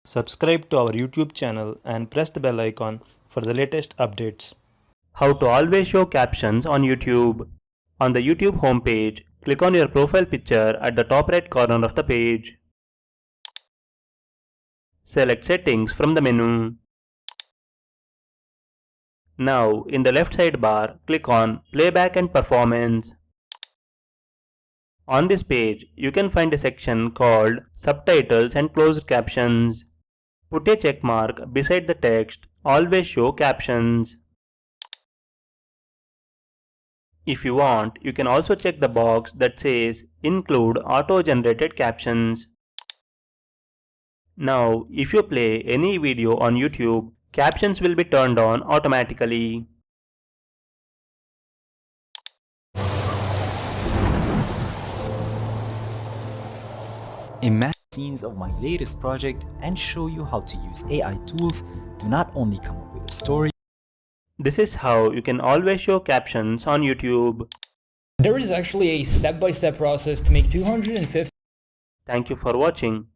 Subscribe to our YouTube channel and press the bell icon for the latest updates. How to always show captions on YouTube. On the YouTube homepage, click on your profile picture at the top right corner of the page. Select Settings from the menu. Now, in the left sidebar, click on Playback and Performance. On this page, you can find a section called Subtitles and Closed Captions. Put a check mark beside the text Always Show Captions. If you want, you can also check the box that says Include Auto-Generated Captions. Now, if you play any video on YouTube, captions will be turned on automatically. Imagine scenes of my latest project and show you how to use AI tools to not only come up with a story. This is how you can always show captions on YouTube. There is actually a step-by-step process to make 250. Thank you for watching.